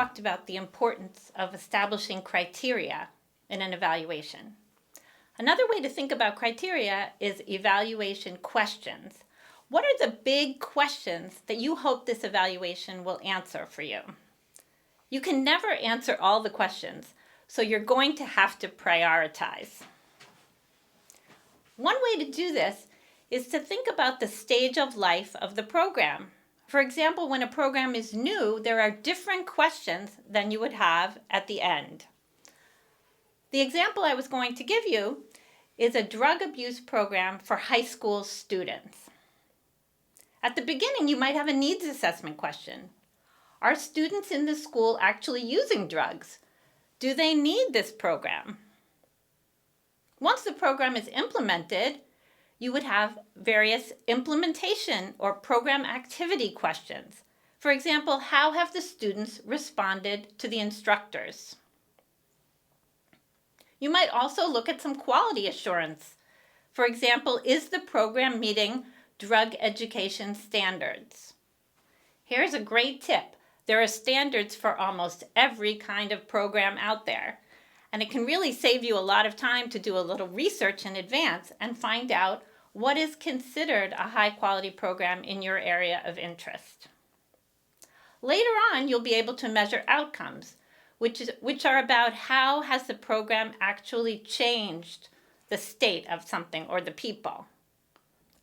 talked about the importance of establishing criteria in an evaluation. Another way to think about criteria is evaluation questions. What are the big questions that you hope this evaluation will answer for you? You can never answer all the questions, so you're going to have to prioritize. One way to do this is to think about the stage of life of the program. For example, when a program is new, there are different questions than you would have at the end. The example I was going to give you is a drug abuse program for high school students. At the beginning, you might have a needs assessment question. Are students in the school actually using drugs? Do they need this program? Once the program is implemented, you would have various implementation or program activity questions. For example, how have the students responded to the instructors? You might also look at some quality assurance. For example, is the program meeting drug education standards? Here's a great tip. There are standards for almost every kind of program out there, and it can really save you a lot of time to do a little research in advance and find out what is considered a high-quality program in your area of interest. Later on, you'll be able to measure outcomes, which are about how has the program actually changed the state of something or the people.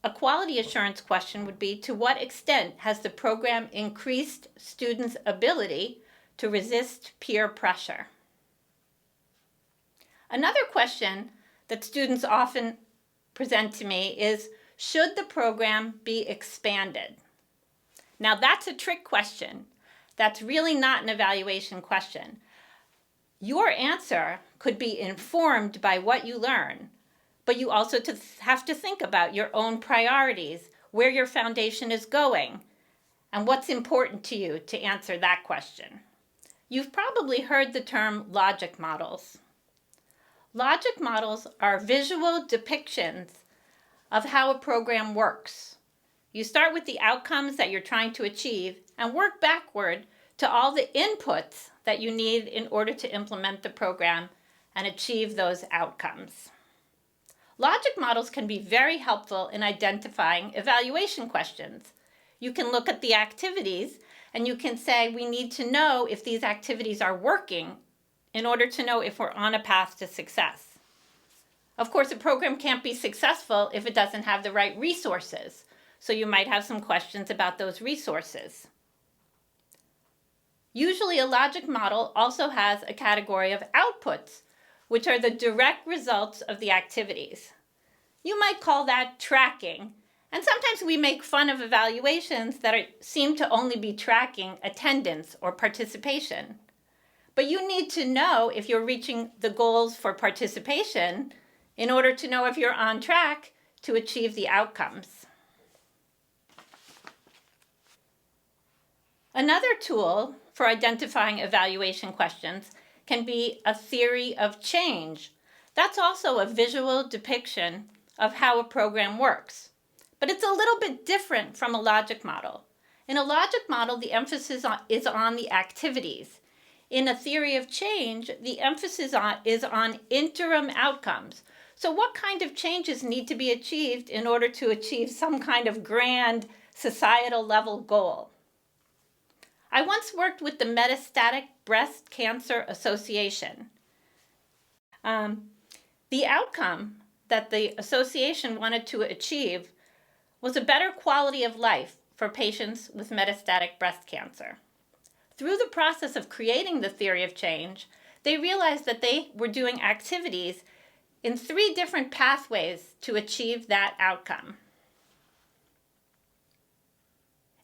A quality assurance question would be, to what extent has the program increased students' ability to resist peer pressure? Another question that students often present to me is, should the program be expanded? Now that's a trick question. That's really not an evaluation question. Your answer could be informed by what you learn, but you also have to think about your own priorities, where your foundation is going, and what's important to you to answer that question. You've probably heard the term logic models. Logic models are visual depictions of how a program works. You start with the outcomes that you're trying to achieve and work backward to all the inputs that you need in order to implement the program and achieve those outcomes. Logic models can be very helpful in identifying evaluation questions. You can look at the activities and you can say, we need to know if these activities are working in order to know if we're on a path to success. Of course, a program can't be successful if it doesn't have the right resources, so you might have some questions about those resources. Usually, a logic model also has a category of outputs, which are the direct results of the activities. You might call that tracking, and sometimes we make fun of evaluations that seem to only be tracking attendance or participation. But you need to know if you're reaching the goals for participation in order to know if you're on track to achieve the outcomes. Another tool for identifying evaluation questions can be a theory of change. That's also a visual depiction of how a program works. But it's a little bit different from a logic model. In a logic model, the emphasis is on the activities. In a theory of change, the emphasis is on interim outcomes. So what kind of changes need to be achieved in order to achieve some kind of grand societal level goal? I once worked with the Metastatic Breast Cancer Association. The outcome that the association wanted to achieve was a better quality of life for patients with metastatic breast cancer. Through the process of creating the theory of change, they realized that they were doing activities in 3 different pathways to achieve that outcome.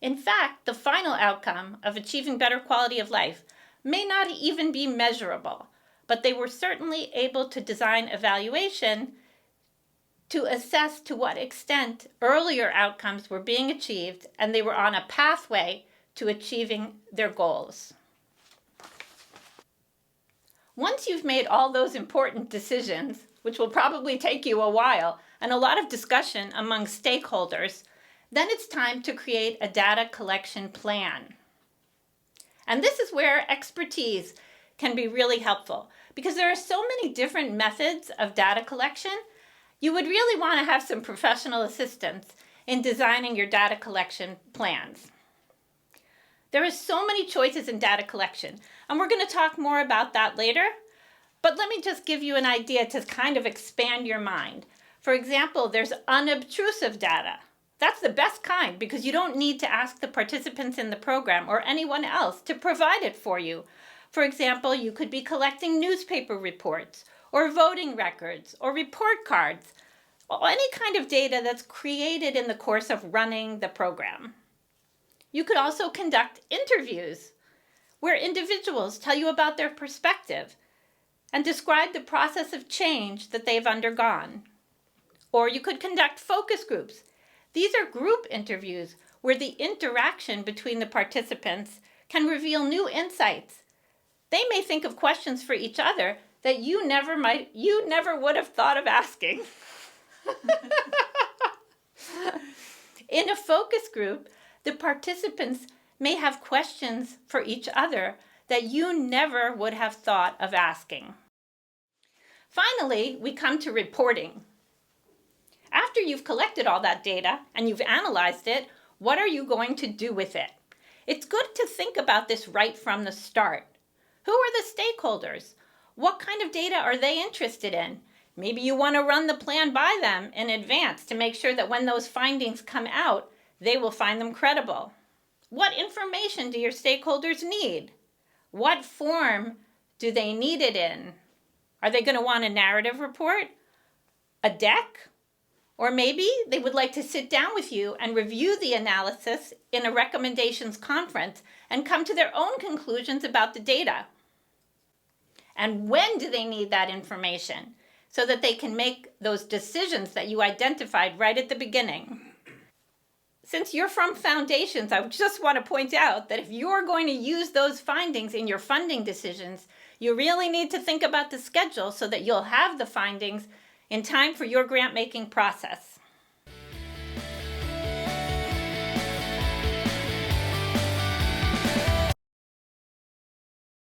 In fact, the final outcome of achieving better quality of life may not even be measurable, but they were certainly able to design evaluation to assess to what extent earlier outcomes were being achieved and they were on a pathway to achieving their goals. Once you've made all those important decisions, which will probably take you a while and a lot of discussion among stakeholders, then it's time to create a data collection plan. And this is where expertise can be really helpful because there are so many different methods of data collection. You would really want to have some professional assistance in designing your data collection plans. There are so many choices in data collection, and we're going to talk more about that later. But let me just give you an idea to kind of expand your mind. For example, there's unobtrusive data. That's the best kind because you don't need to ask the participants in the program or anyone else to provide it for you. For example, you could be collecting newspaper reports or voting records or report cards, or any kind of data that's created in the course of running the program. You could also conduct interviews where individuals tell you about their perspective and describe the process of change that they've undergone. Or you could conduct focus groups. These are group interviews where the interaction between the participants can reveal new insights. They may think of questions for each other that you never would have thought of asking. In a focus group, the participants may have questions for each other that you never would have thought of asking. Finally, we come to reporting. After you've collected all that data and you've analyzed it, what are you going to do with it? It's good to think about this right from the start. Who are the stakeholders? What kind of data are they interested in? Maybe you want to run the plan by them in advance to make sure that when those findings come out, they will find them credible. What information do your stakeholders need? What form do they need it in? Are they going to want a narrative report? A deck? Or maybe they would like to sit down with you and review the analysis in a recommendations conference and come to their own conclusions about the data. And when do they need that information so that they can make those decisions that you identified right at the beginning? Since you're from Foundations, I just want to point out that if you're going to use those findings in your funding decisions, you really need to think about the schedule so that you'll have the findings in time for your grant-making process.